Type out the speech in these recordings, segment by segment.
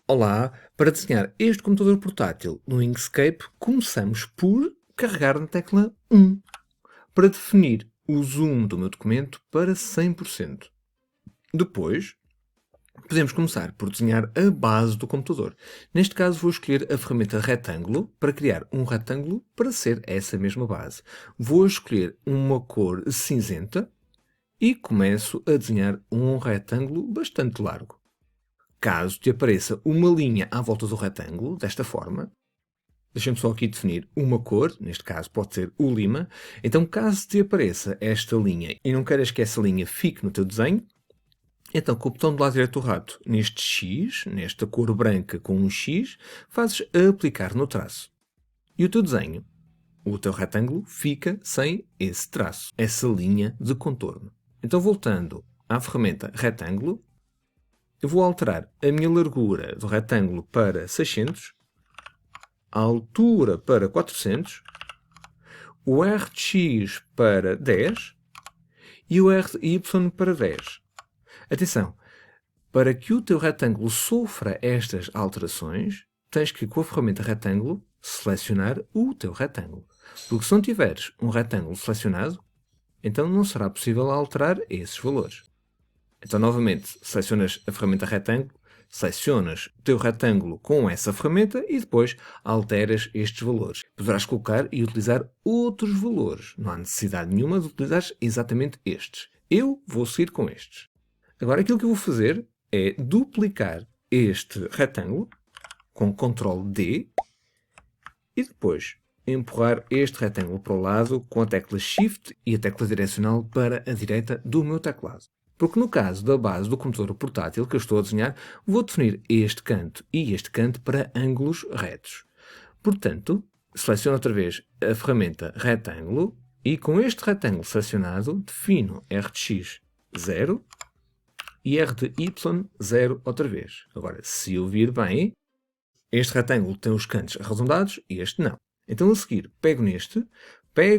Olá, para desenhar este computador portátil no Inkscape, começamos por carregar na tecla 1 para definir o zoom do meu documento para 100%. Depois, podemos começar por desenhar a base do computador. Neste caso, vou escolher a ferramenta retângulo para criar um retângulo para ser essa mesma base. Vou escolher uma cor cinzenta e começo a desenhar um retângulo bastante largo. Caso te apareça uma linha à volta do retângulo, desta forma, deixa-me só aqui definir uma cor, neste caso pode ser o lima, então caso te apareça esta linha e não queiras que essa linha fique no teu desenho, então com o botão do lado direito do rato, neste X, nesta cor branca com um X, fazes aplicar no traço. E o teu desenho, o teu retângulo, fica sem esse traço, essa linha de contorno. Então voltando à ferramenta retângulo, eu vou alterar a minha largura do retângulo para 600, a altura para 400, o RX para 10 e o RY para 10. Atenção, para que o teu retângulo sofra estas alterações, tens que, com a ferramenta retângulo, selecionar o teu retângulo. Porque se não tiveres um retângulo selecionado, então não será possível alterar esses valores. Então, novamente, selecionas a ferramenta retângulo, selecionas o teu retângulo com essa ferramenta e depois alteras estes valores. Poderás colocar e utilizar outros valores. Não há necessidade nenhuma de utilizar exatamente estes. Eu vou seguir com estes. Agora, aquilo que eu vou fazer é duplicar este retângulo com Ctrl D e depois empurrar este retângulo para o lado com a tecla Shift e a tecla direcional para a direita do meu teclado. Porque no caso da base do computador portátil que eu estou a desenhar, vou definir este canto e este canto para ângulos retos. Portanto, seleciono outra vez a ferramenta retângulo e com este retângulo selecionado defino RX 0 e RY 0 outra vez. Agora, se eu vir bem, este retângulo tem os cantos arredondados e este não. Então a seguir pego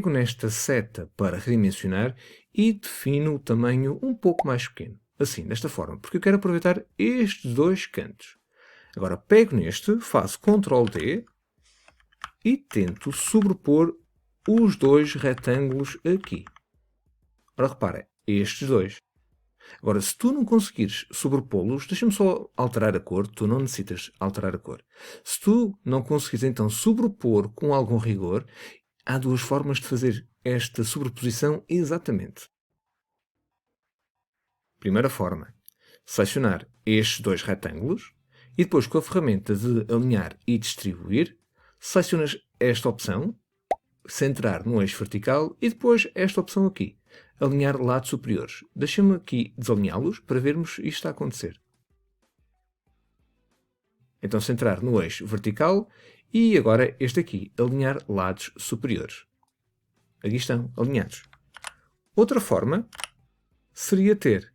nesta seta para redimensionar e defino o tamanho um pouco mais pequeno. Assim, desta forma, porque eu quero aproveitar estes dois cantos. Agora pego neste, faço Ctrl D e tento sobrepor os dois retângulos aqui. Ora, repara, estes dois. Agora, se tu não conseguires sobrepô-los, deixa-me só alterar a cor, tu não necessitas alterar a cor. Se tu não conseguires então sobrepor com algum rigor, há duas formas de fazer esta sobreposição exatamente. Primeira forma, selecionar estes dois retângulos e depois com a ferramenta de alinhar e distribuir, selecionas esta opção, centrar no eixo vertical e depois esta opção aqui, alinhar lados superiores. Deixa-me aqui desalinhá-los para vermos isto a acontecer. Então centrar no eixo vertical e agora este aqui, alinhar lados superiores. Aqui estão, alinhados. Outra forma seria ter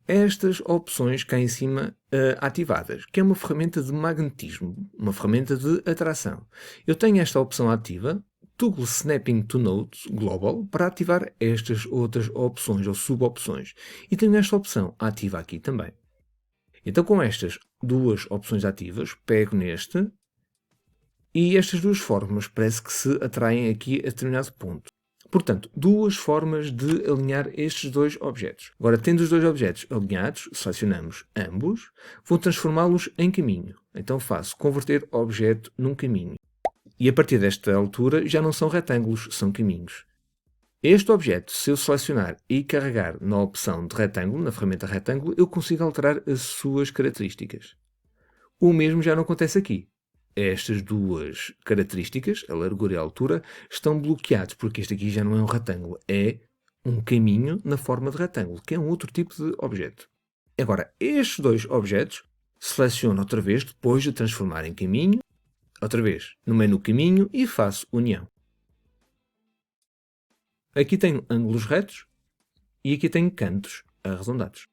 estas opções cá em cima ativadas, que é uma ferramenta de magnetismo, uma ferramenta de atração. Eu tenho esta opção ativa, Toggle Snapping to Nodes Global, para ativar estas outras opções ou subopções. E tenho esta opção ativa aqui também. Então com estas duas opções ativas, pego neste e estas duas formas parece que se atraem aqui a determinado ponto. Portanto, duas formas de alinhar estes dois objetos. Agora, tendo os dois objetos alinhados, selecionamos ambos, vou transformá-los em caminho. Então faço converter objeto num caminho. E a partir desta altura já não são retângulos, são caminhos. Este objeto, se eu selecionar e carregar na opção de retângulo, na ferramenta retângulo, eu consigo alterar as suas características. O mesmo já não acontece aqui. Estas duas características, a largura e a altura, estão bloqueados, porque este aqui já não é um retângulo, é um caminho na forma de retângulo, que é um outro tipo de objeto. Agora, estes dois objetos, seleciono outra vez, depois de transformar em caminho, outra vez no menu caminho e faço união. Aqui tenho ângulos retos e aqui tenho cantos arredondados.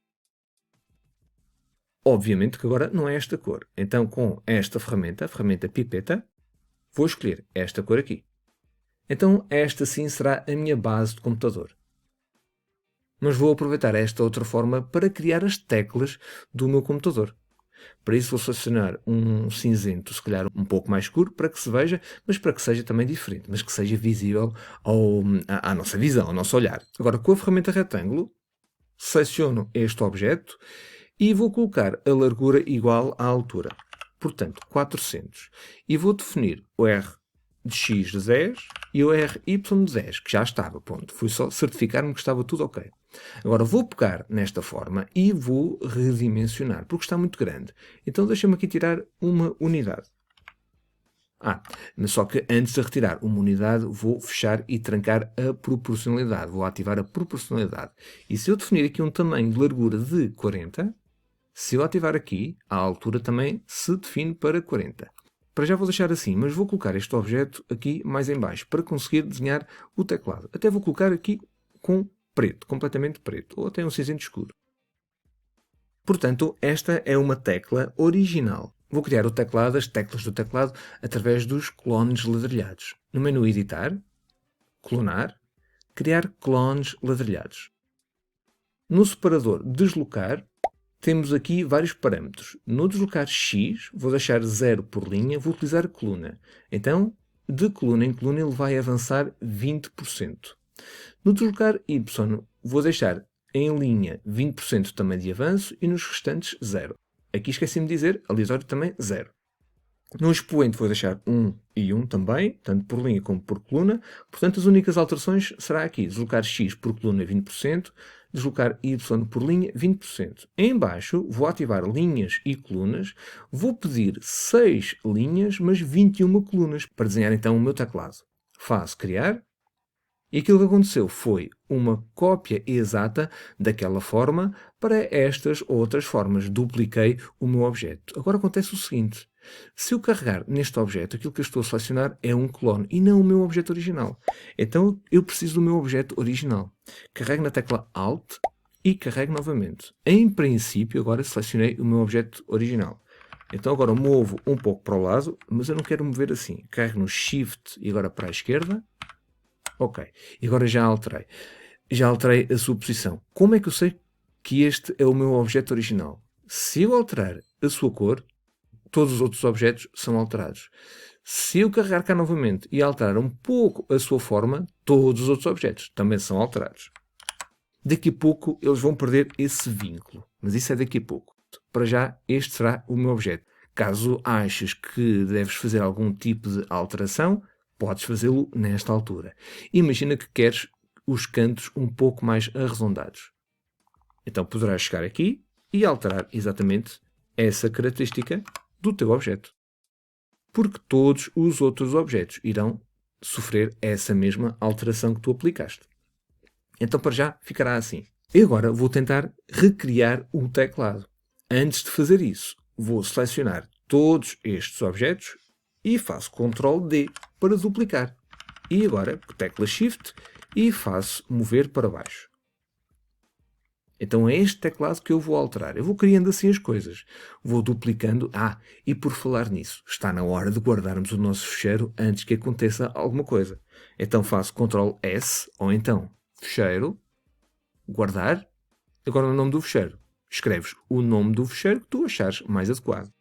Obviamente que agora não é esta cor. Então, com esta ferramenta, a ferramenta pipeta, vou escolher esta cor aqui. Então, esta sim será a minha base de computador. Mas vou aproveitar esta outra forma para criar as teclas do meu computador. Para isso vou selecionar um cinzento, se calhar um pouco mais escuro, para que se veja, mas para que seja também diferente, mas que seja visível à nossa visão, ao nosso olhar. Agora, com a ferramenta retângulo, seleciono este objeto e vou colocar a largura igual à altura. Portanto, 400. E vou definir o R de X de 10 e o RY de 10, que já estava. Ponto. Fui só certificar-me que estava tudo ok. Agora vou pegar nesta forma e vou redimensionar, porque está muito grande. Então deixa-me aqui tirar uma unidade. Mas só que antes de retirar uma unidade, vou fechar e trancar a proporcionalidade. Vou ativar a proporcionalidade. E se eu definir aqui um tamanho de largura de 40, se eu ativar aqui, a altura também se define para 40. Para já vou deixar assim, mas vou colocar este objeto aqui mais em baixo, para conseguir desenhar o teclado. Até vou colocar aqui com preto, completamente preto, ou até um cinzento escuro. Portanto, esta é uma tecla original. Vou criar o teclado, as teclas do teclado, através dos clones ladrilhados. No menu Editar, Clonar, Criar clones ladrilhados. No separador Deslocar, temos aqui vários parâmetros. No deslocar X, vou deixar 0 por linha, vou utilizar coluna. Então, de coluna em coluna, ele vai avançar 20%. No deslocar Y, vou deixar em linha 20% também de avanço e nos restantes 0. Aqui esqueci-me de dizer, aleatório também 0. No expoente vou deixar 1 e 1 também, tanto por linha como por coluna. Portanto, as únicas alterações será aqui deslocar X por coluna 20%, deslocar Y por linha 20%. Em baixo vou ativar linhas e colunas, vou pedir 6 linhas, mas 21 colunas, para desenhar então o meu teclado. Faço criar. E aquilo que aconteceu foi uma cópia exata daquela forma para estas outras formas. Dupliquei o meu objeto. Agora acontece o seguinte. Se eu carregar neste objeto, aquilo que eu estou a selecionar é um clone e não o meu objeto original. Então eu preciso do meu objeto original. Carrego na tecla Alt e carrego novamente. Em princípio, agora selecionei o meu objeto original. Então agora movo um pouco para o lado, mas eu não quero mover assim. Carrego no Shift e agora para a esquerda. Ok. E agora já alterei. Já alterei a sua posição. Como é que eu sei que este é o meu objeto original? Se eu alterar a sua cor, todos os outros objetos são alterados. Se eu carregar cá novamente e alterar um pouco a sua forma, todos os outros objetos também são alterados. Daqui a pouco eles vão perder esse vínculo. Mas isso é daqui a pouco. Para já, este será o meu objeto. Caso aches que deves fazer algum tipo de alteração, podes fazê-lo nesta altura. Imagina que queres os cantos um pouco mais arredondados. Então poderás chegar aqui e alterar exatamente essa característica do teu objeto. Porque todos os outros objetos irão sofrer essa mesma alteração que tu aplicaste. Então para já ficará assim. E agora vou tentar recriar o teclado. Antes de fazer isso, vou selecionar todos estes objetos e faço Ctrl D para duplicar. E agora, tecla Shift e faço mover para baixo. Então é este teclado que eu vou alterar. Eu vou criando assim as coisas. Vou duplicando. E por falar nisso, está na hora de guardarmos o nosso fecheiro antes que aconteça alguma coisa. Então faço Ctrl S ou então fecheiro, guardar. Agora o nome do fecheiro. Escreves o nome do fecheiro que tu achares mais adequado.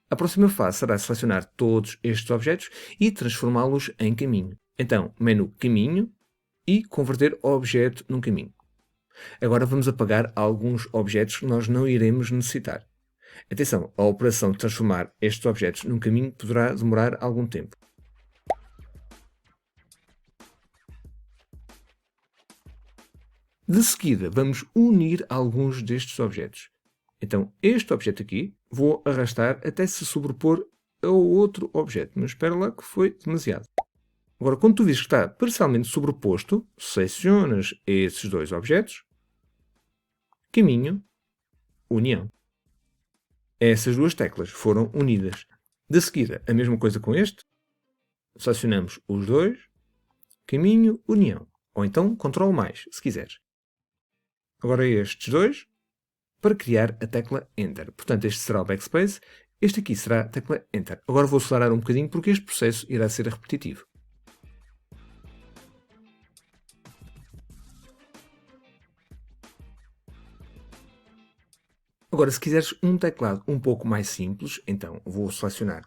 A próxima fase será selecionar todos estes objetos e transformá-los em caminho. Então, menu Caminho e converter objeto num caminho. Agora vamos apagar alguns objetos que nós não iremos necessitar. Atenção, a operação de transformar estes objetos num caminho poderá demorar algum tempo. De seguida, vamos unir alguns destes objetos. Então, este objeto aqui, vou arrastar até se sobrepor ao outro objeto. Mas espera lá que foi demasiado. Agora, quando tu vês que está parcialmente sobreposto, selecionas esses dois objetos, caminho, união. Essas duas teclas foram unidas. De seguida, a mesma coisa com este. Selecionamos os dois, caminho, união. Ou então, Ctrl+, se quiseres. Agora estes dois, para criar a tecla Enter. Portanto, este será o Backspace, este aqui será a tecla Enter. Agora vou acelerar um bocadinho porque este processo irá ser repetitivo. Agora, se quiseres um teclado um pouco mais simples, então vou selecionar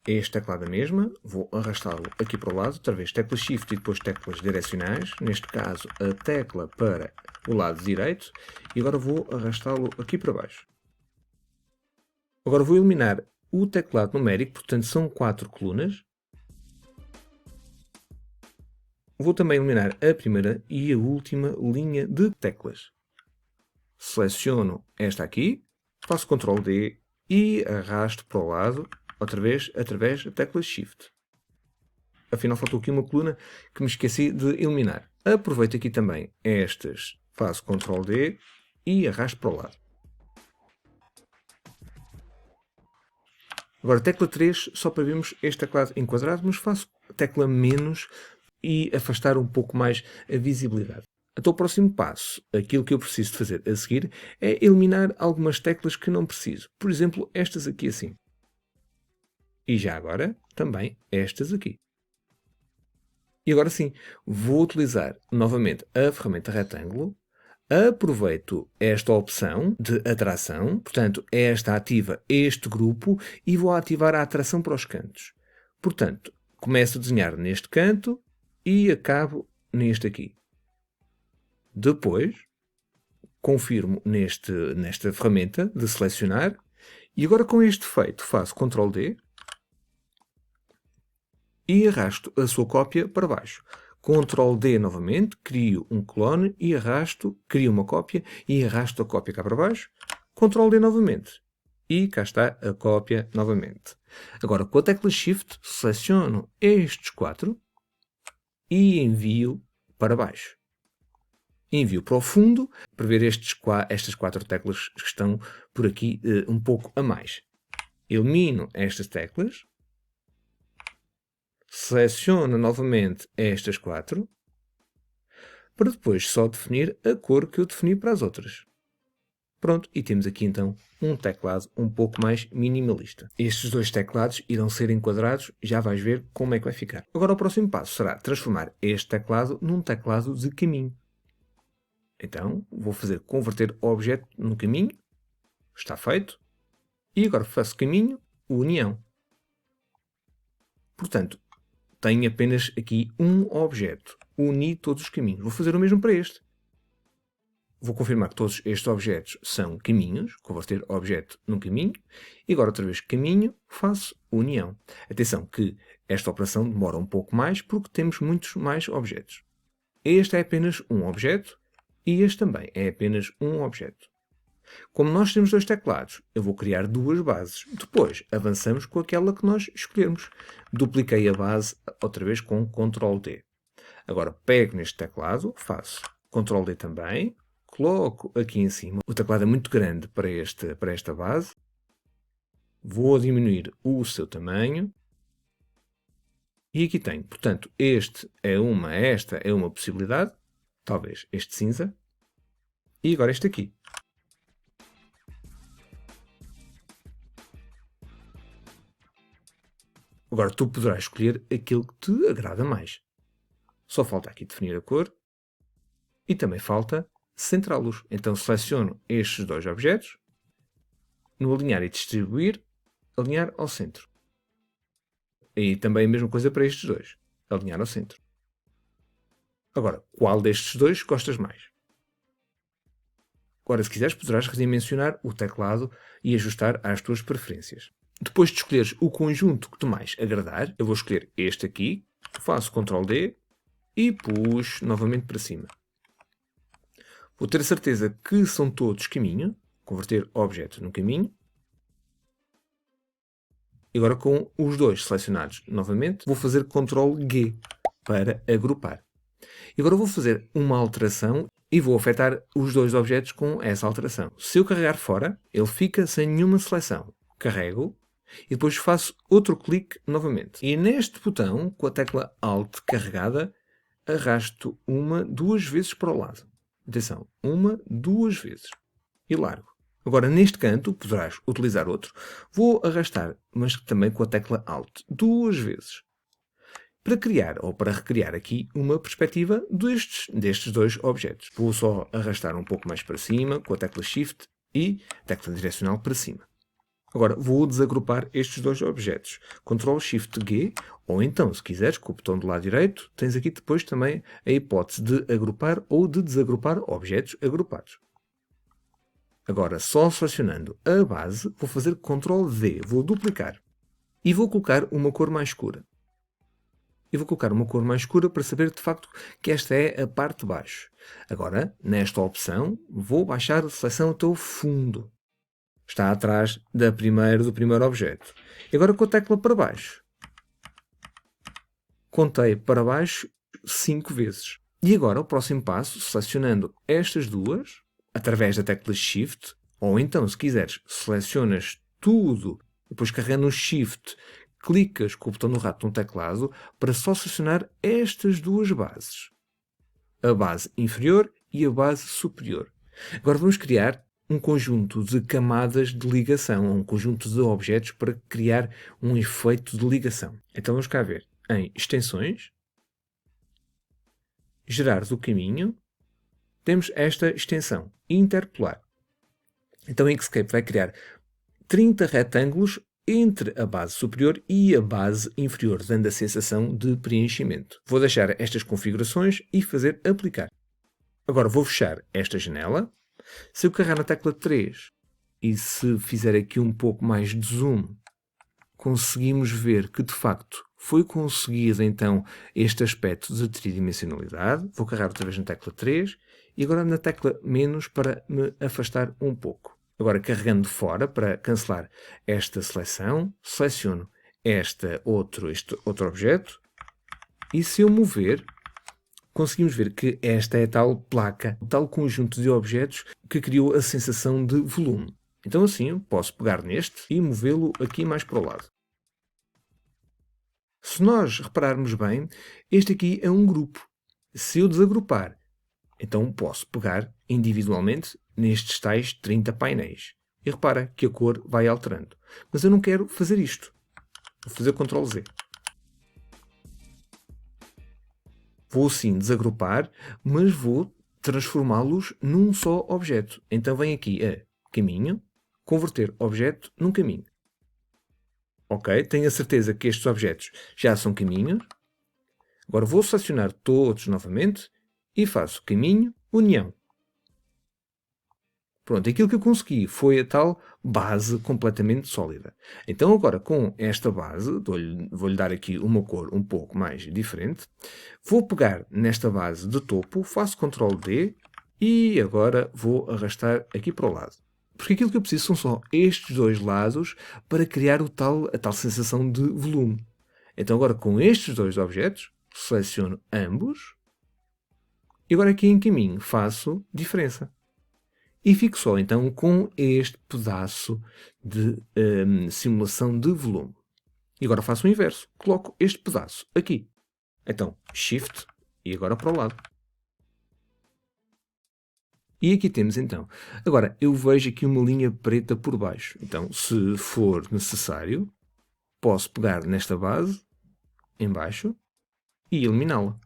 este teclado mesma, vou arrastá-lo aqui para o lado, outra vez tecla Shift e depois teclas direcionais, neste caso a tecla para o lado direito, e agora vou arrastá-lo aqui para baixo. Agora vou eliminar o teclado numérico, portanto são 4 colunas. Vou também eliminar a primeira e a última linha de teclas. Seleciono esta aqui, faço Ctrl D e arrasto para o lado, outra vez, através da tecla Shift. Afinal, faltou aqui uma coluna que me esqueci de eliminar. Aproveito aqui também estas, faço Ctrl D e arrasto para o lado. Agora, tecla 3, só para vermos este teclado enquadrado, mas faço tecla menos e afastar um pouco mais a visibilidade. Então, o próximo passo, aquilo que eu preciso de fazer a seguir, é eliminar algumas teclas que não preciso. Por exemplo, estas aqui assim. E já agora, também estas aqui. E agora sim, vou utilizar novamente a ferramenta retângulo. Aproveito esta opção de atração, portanto, esta ativa este grupo e vou ativar a atração para os cantos. Portanto, começo a desenhar neste canto e acabo neste aqui. Depois, confirmo nesta ferramenta de selecionar e agora com este feito faço Ctrl D e arrasto a sua cópia para baixo. Ctrl D novamente, crio um clone e arrasto, crio uma cópia e arrasto a cópia cá para baixo. Ctrl D novamente. E cá está a cópia novamente. Agora, com a tecla Shift, seleciono estes 4 e envio para baixo. Envio para o fundo para ver estas 4 teclas que estão por aqui um pouco a mais. Elimino estas teclas. Seleciono novamente estas 4 para depois só definir a cor que eu defini para as outras. Pronto, e temos aqui então um teclado um pouco mais minimalista. Estes 2 teclados irão ser enquadrados, já vais ver como é que vai ficar. Agora o próximo passo será transformar este teclado num teclado de caminho. Então vou fazer converter objeto no caminho, está feito, e agora faço caminho, união. Portanto, tenho apenas aqui um objeto. Uni todos os caminhos. Vou fazer o mesmo para este. Vou confirmar que todos estes objetos são caminhos. Converter objeto num caminho. E agora outra vez caminho, faço união. Atenção que esta operação demora um pouco mais porque temos muitos mais objetos. Este é apenas um objeto e este também é apenas um objeto. Como nós temos 2 teclados, eu vou criar 2 bases. Depois, avançamos com aquela que nós escolhermos. Dupliquei a base outra vez com Ctrl D. Agora, pego neste teclado, faço Ctrl D também, coloco aqui em cima. O teclado é muito grande para esta base. Vou diminuir o seu tamanho. E aqui tenho, portanto, esta é uma possibilidade. Talvez este cinza. E agora este aqui. Agora tu poderás escolher aquilo que te agrada mais. Só falta aqui definir a cor e também falta centrá-los. Então seleciono estes 2 objetos, no alinhar e distribuir, alinhar ao centro. E também a mesma coisa para estes 2, alinhar ao centro. Agora, qual destes 2 gostas mais? Agora, se quiseres, poderás redimensionar o teclado e ajustar às tuas preferências. Depois de escolheres o conjunto que te mais agradar, eu vou escolher este aqui, faço Ctrl D e puxo novamente para cima. Vou ter a certeza que são todos caminho, converter objeto no caminho. E agora com os 2 selecionados novamente, vou fazer Ctrl G para agrupar. E agora vou fazer uma alteração e vou afetar os 2 objetos com essa alteração. Se eu carregar fora, ele fica sem nenhuma seleção. Carrego e depois faço outro clique novamente. E neste botão, com a tecla Alt carregada, arrasto 1, 2 vezes para o lado. Atenção, 1, 2 vezes. E largo. Agora, neste canto, poderás utilizar outro. Vou arrastar, mas também com a tecla Alt, 2 vezes. Para criar ou para recriar aqui uma perspectiva destes 2 objetos. Vou só arrastar um pouco mais para cima com a tecla Shift e tecla direcional para cima. Agora vou desagrupar estes dois objetos. Ctrl+Shift+G, ou então, se quiseres, com o botão do lado direito, tens aqui depois também a hipótese de agrupar ou de desagrupar objetos agrupados. Agora, só selecionando a base, vou fazer Ctrl+V, vou duplicar. E vou colocar uma cor mais escura. E vou colocar uma cor mais escura para saber de facto que esta é a parte de baixo. Agora, nesta opção, vou baixar a seleção até o fundo. Está atrás do primeiro objeto. E agora com a tecla para baixo. Contei para baixo 5 vezes. E agora o próximo passo, selecionando estas duas, através da tecla Shift, ou então, se quiseres, selecionas tudo, depois carregando no Shift, clicas com o botão do rato no teclado para só selecionar estas duas bases. A base inferior e a base superior. Agora vamos criar um conjunto de camadas de ligação, um conjunto de objetos para criar um efeito de ligação. Então vamos cá ver em extensões, gerar do caminho, temos esta extensão, interpolar. Então o Inkscape vai criar 30 retângulos entre a base superior e a base inferior, dando a sensação de preenchimento. Vou deixar estas configurações e fazer aplicar. Agora vou fechar esta janela. Se eu carregar na tecla 3 e se fizer aqui um pouco mais de zoom, conseguimos ver que de facto foi conseguido então este aspecto de tridimensionalidade. Vou carregar outra vez na tecla 3 e agora na tecla menos para me afastar um pouco. Agora carregando fora para cancelar esta seleção, seleciono este outro objeto e se eu mover, conseguimos ver que esta é a tal placa, o tal conjunto de objetos que criou a sensação de volume. Então assim eu posso pegar neste e movê-lo aqui mais para o lado. Se nós repararmos bem, este aqui é um grupo. Se eu desagrupar, então posso pegar individualmente nestes tais 30 painéis. E repara que a cor vai alterando. Mas eu não quero fazer isto. Vou fazer Ctrl+Z. Vou sim desagrupar, mas vou transformá-los num só objeto. Então vem aqui a caminho, converter objeto num caminho. Ok, tenho a certeza que estes objetos já são caminhos. Agora vou selecionar todos novamente e faço caminho, união. Pronto, aquilo que eu consegui foi a tal base completamente sólida. Então agora com esta base, vou-lhe dar aqui uma cor um pouco mais diferente. Vou pegar nesta base de topo, faço Ctrl+D e agora vou arrastar aqui para o lado. Porque aquilo que eu preciso são só estes dois lados para criar a tal sensação de volume. Então agora com estes dois objetos, seleciono ambos e agora aqui em caminho faço diferença. E fico só então com este pedaço de simulação de volume. E agora faço o inverso. Coloco este pedaço aqui. Então, Shift e agora para o lado. E aqui temos então. Agora, eu vejo aqui uma linha preta por baixo. Então, se for necessário, posso pegar nesta base, em baixo, e eliminá-la.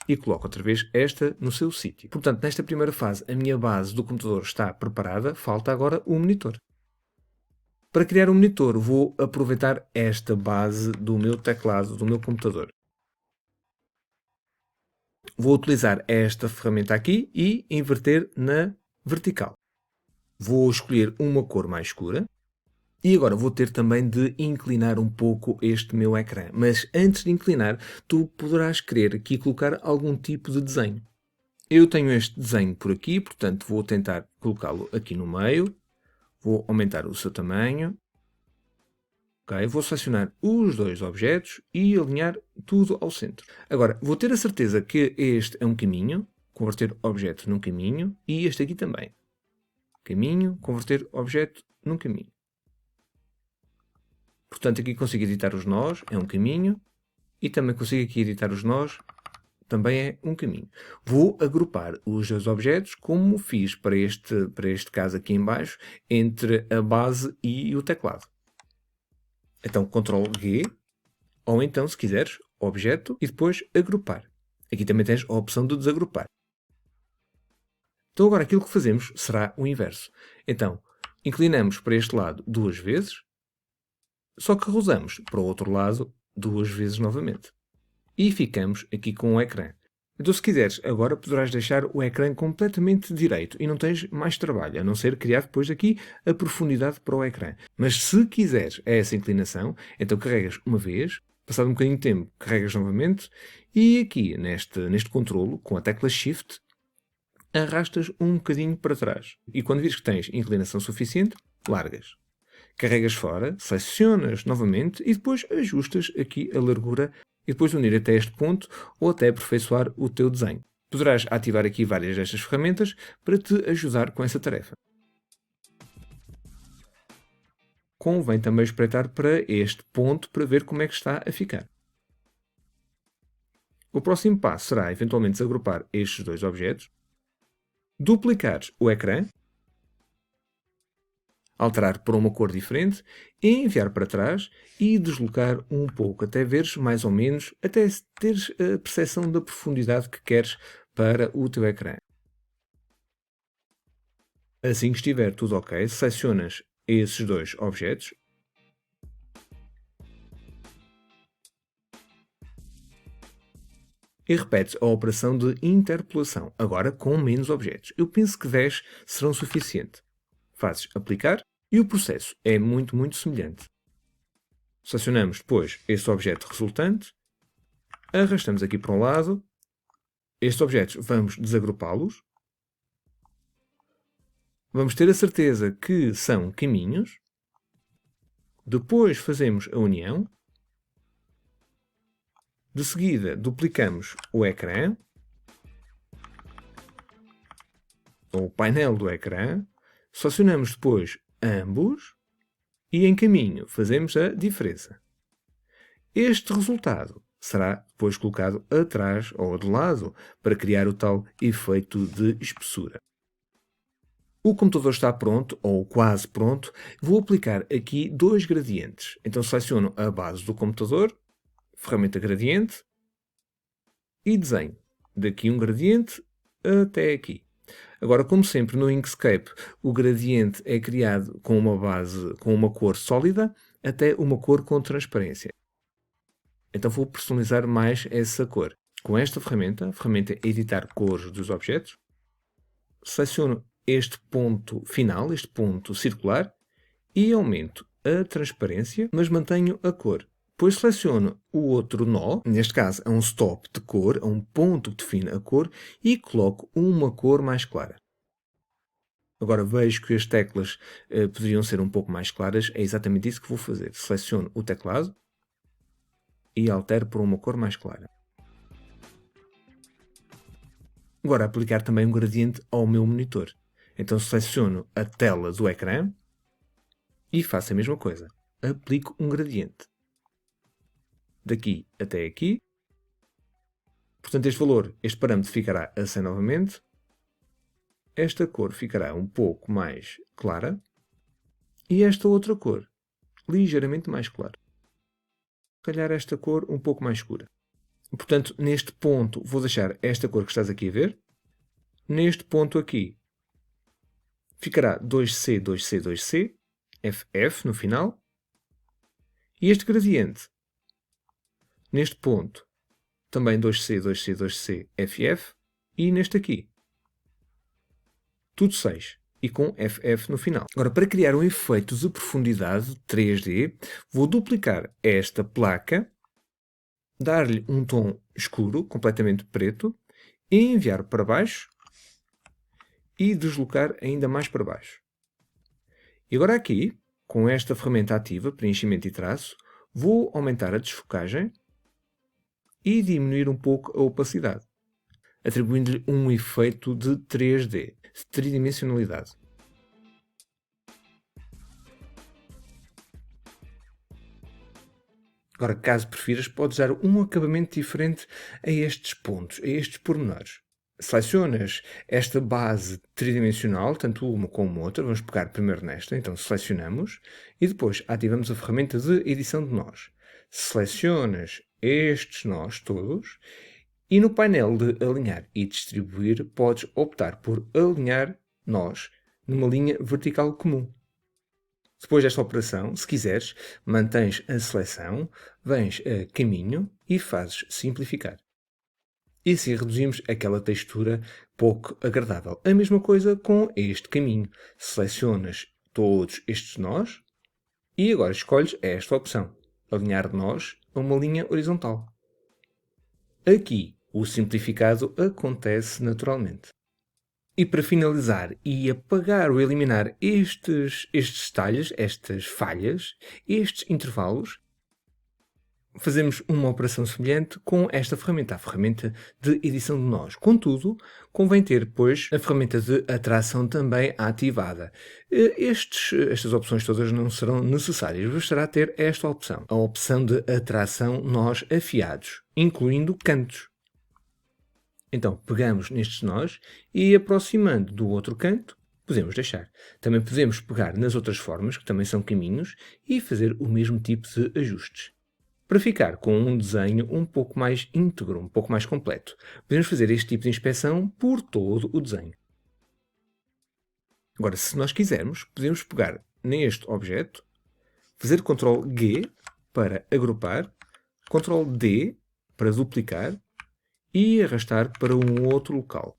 E coloco outra vez esta no seu sítio. Portanto, nesta primeira fase, a minha base do computador está preparada, falta agora o monitor. Para criar um monitor, vou aproveitar esta base do meu teclado, do meu computador. Vou utilizar esta ferramenta aqui e inverter na vertical. Vou escolher uma cor mais escura. E agora vou ter também de inclinar um pouco este meu ecrã. Mas antes de inclinar, tu poderás querer aqui colocar algum tipo de desenho. Eu tenho este desenho por aqui, portanto vou tentar colocá-lo aqui no meio. Vou aumentar o seu tamanho. Ok, vou selecionar os dois objetos e alinhar tudo ao centro. Agora, vou ter a certeza que este é um caminho, converter objeto num caminho, e este aqui também. Caminho, converter objeto num caminho. Portanto, aqui consigo editar os nós, é um caminho, e também consigo aqui editar os nós, também é um caminho. Vou agrupar os dois objetos, como fiz para este caso aqui em baixo, entre a base e o teclado. Então, Ctrl+G, ou então, se quiseres, objeto, e depois agrupar. Aqui também tens a opção de desagrupar. Então, agora aquilo que fazemos será o inverso. Então, Inclinamos para este lado 2 vezes, só que rodamos para o outro lado 2 vezes novamente. E ficamos aqui com o ecrã. Então, se quiseres, agora poderás deixar o ecrã completamente direito e não tens mais trabalho, a não ser criar depois aqui a profundidade para o ecrã. Mas se quiseres essa inclinação, então carregas uma vez, passado um bocadinho de tempo, carregas novamente e aqui neste controlo, com a tecla Shift, arrastas um bocadinho para trás. E quando vires que tens inclinação suficiente, largas. Carregas fora, selecionas novamente e depois ajustas aqui a largura e depois unir até este ponto ou até aperfeiçoar o teu desenho. Poderás ativar aqui várias destas ferramentas para te ajudar com essa tarefa. Convém também espreitar para este ponto para ver como é que está a ficar. O próximo passo será eventualmente desagrupar estes dois objetos, duplicar o ecrã, alterar para uma cor diferente, enviar para trás e deslocar um pouco, até veres mais ou menos, até teres a percepção da profundidade que queres para o teu ecrã. Assim que estiver tudo ok, selecionas esses dois objetos e repetes a operação de interpolação, agora com menos objetos. Eu penso que 10 serão suficiente. Fazes aplicar e o processo é muito semelhante. Selecionamos depois este objeto resultante, arrastamos aqui para um lado, estes objetos vamos desagrupá-los, vamos ter a certeza que são caminhos, depois fazemos a união, de seguida duplicamos o ecrã, ou o painel do ecrã, selecionamos depois ambos e em caminho fazemos a diferença. Este resultado será depois colocado atrás ou de lado para criar o tal efeito de espessura. O computador está pronto, ou quase pronto. Vou aplicar aqui dois gradientes. Então seleciono a base do computador, ferramenta gradiente e desenho. Daqui um gradiente até aqui. Agora, como sempre no Inkscape, o gradiente é criado com uma base, com uma cor sólida, até uma cor com transparência. Então vou personalizar mais essa cor. Com esta ferramenta, a ferramenta Editar Cores dos Objetos, seleciono este ponto final, este ponto circular, e aumento a transparência, mas mantenho a cor. Depois seleciono o outro nó, neste caso é um stop de cor, é um ponto que define a cor, e coloco uma cor mais clara. Agora vejo que as teclas poderiam ser um pouco mais claras, é exatamente isso que vou fazer. Seleciono o teclado e altero por uma cor mais clara. Agora aplicar também um gradiente ao meu monitor. Então seleciono a tela do ecrã e faço a mesma coisa. Aplico um gradiente. Daqui até aqui. Portanto, este valor, este parâmetro ficará a 100 novamente. Esta cor ficará um pouco mais clara. E esta outra cor, ligeiramente mais clara. Se calhar esta cor um pouco mais escura. Portanto, neste ponto, vou deixar esta cor que estás aqui a ver. Neste ponto aqui, ficará 2C, 2C, 2C, FF no final. E este gradiente, neste ponto, também 2C, 2C, 2C, FF. E neste aqui, tudo 6. E com FF no final. Agora, para criar um efeito de profundidade 3D, vou duplicar esta placa, dar-lhe um tom escuro, completamente preto, enviar para baixo e deslocar ainda mais para baixo. E agora aqui, com esta ferramenta ativa, preenchimento e traço, vou aumentar a desfocagem e diminuir um pouco a opacidade, atribuindo-lhe um efeito de 3D, de tridimensionalidade. Agora, caso prefiras, podes dar um acabamento diferente a estes pontos, a estes pormenores. Selecionas esta base tridimensional, tanto uma como outra. Vamos pegar primeiro nesta, então selecionamos e depois ativamos a ferramenta de edição de nós. Selecionas estes nós todos e no painel de alinhar e distribuir podes optar por alinhar nós numa linha vertical comum. Depois desta operação, se quiseres, mantens a seleção, vens a caminho e fazes simplificar. E assim reduzimos aquela textura pouco agradável. A mesma coisa com este caminho. Selecionas todos estes nós e agora escolhes esta opção, alinhar nós a uma linha horizontal. Aqui, o simplificado acontece naturalmente. E para finalizar e apagar ou eliminar estes detalhes, estas falhas, estes intervalos, fazemos uma operação semelhante com esta ferramenta, a ferramenta de edição de nós. Contudo, convém ter depois a ferramenta de atração também ativada. Estas opções todas não serão necessárias, bastará ter esta opção, a opção de atração nós afiados, incluindo cantos. Então, pegamos nestes nós e aproximando do outro canto, podemos deixar. Também podemos pegar nas outras formas, que também são caminhos, e fazer o mesmo tipo de ajustes. Para ficar com um desenho um pouco mais íntegro, um pouco mais completo, podemos fazer este tipo de inspeção por todo o desenho. Agora, se nós quisermos, podemos pegar neste objeto, fazer Ctrl G para agrupar, Ctrl D para duplicar, e arrastar para um outro local.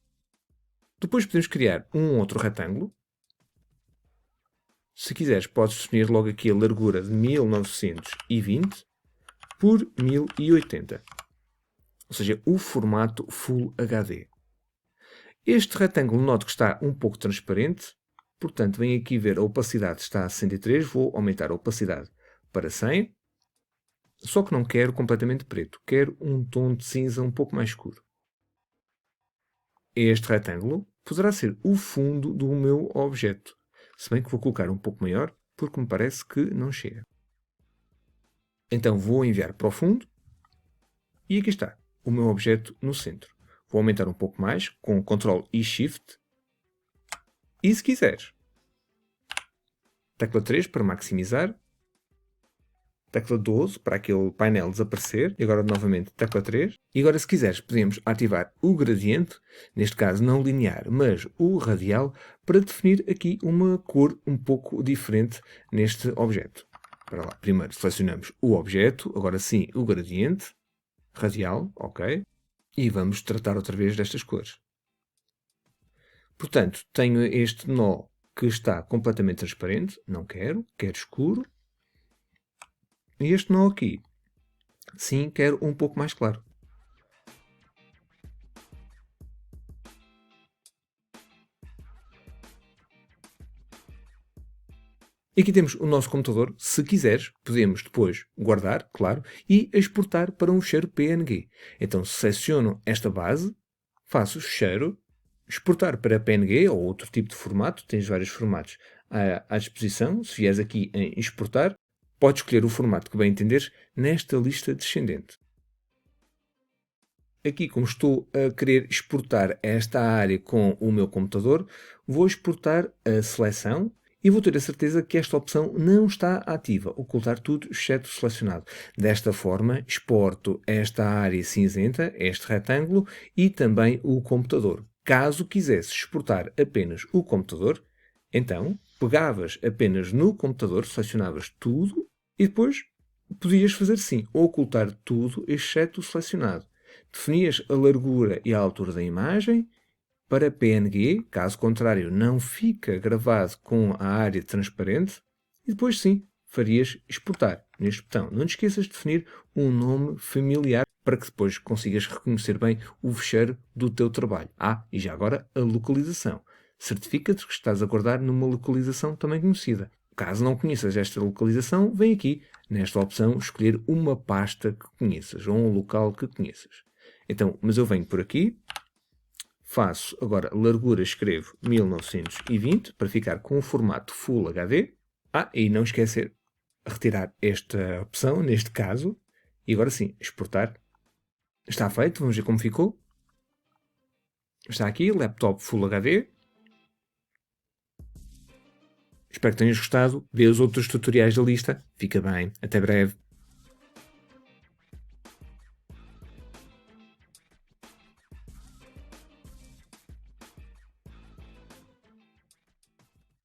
Depois podemos criar um outro retângulo. Se quiseres, podes definir logo aqui a largura de 1920 por 1080. Ou seja, o formato Full HD. Este retângulo noto que está um pouco transparente. Portanto, venho aqui ver a opacidade está a 63. Vou aumentar a opacidade para 100. Só que não quero completamente preto. Quero um tom de cinza um pouco mais escuro. Este retângulo poderá ser o fundo do meu objeto. Se bem que vou colocar um pouco maior, porque me parece que não chega. Então vou enviar para o fundo. E aqui está, o meu objeto no centro. Vou aumentar um pouco mais, com Ctrl e Shift. E se quiseres, tecla 3 para maximizar. Tecla 12 para aquele painel desaparecer. E agora novamente tecla 3. E agora se quiseres podemos ativar o gradiente, neste caso não linear, mas o radial, para definir aqui uma cor um pouco diferente neste objeto. Para lá, primeiro selecionamos o objeto, agora sim o gradiente, radial, ok. E vamos tratar outra vez destas cores. Portanto, tenho este nó que está completamente transparente, não quero, quero escuro. E este nó aqui, sim, quero um pouco mais claro. E aqui temos o nosso computador. Se quiseres, podemos depois guardar, claro, e exportar para um fecheiro PNG. Então seleciono esta base, faço o fecheiro, exportar para PNG ou outro tipo de formato. Tens vários formatos à disposição. Se vieres aqui em exportar, podes escolher o formato que bem entenderes nesta lista descendente. Aqui, como estou a querer exportar esta área com o meu computador, vou exportar a seleção e vou ter a certeza que esta opção não está ativa, ocultar tudo exceto selecionado. Desta forma, exporto esta área cinzenta, este retângulo e também o computador. Caso quisesse exportar apenas o computador, então pegavas apenas no computador, selecionavas tudo e depois podias fazer sim, ocultar tudo exceto o selecionado. Definias a largura e a altura da imagem para PNG, caso contrário não fica gravado com a área transparente, e depois sim, farias exportar neste botão. Não te esqueças de definir um nome familiar para que depois consigas reconhecer bem o fecheiro do teu trabalho. E já agora a localização. Certifica-te que estás a guardar numa localização também conhecida. Caso não conheças esta localização, vem aqui, nesta opção, escolher uma pasta que conheças, ou um local que conheças. Então, mas eu venho por aqui, faço agora largura, escrevo 1920, para ficar com o formato Full HD. E não esquecer, retirar esta opção, neste caso, e agora sim, exportar. Está feito, vamos ver como ficou. Está aqui, laptop Full HD. Espero que tenhas gostado. Vê os outros tutoriais da lista. Fica bem. Até breve.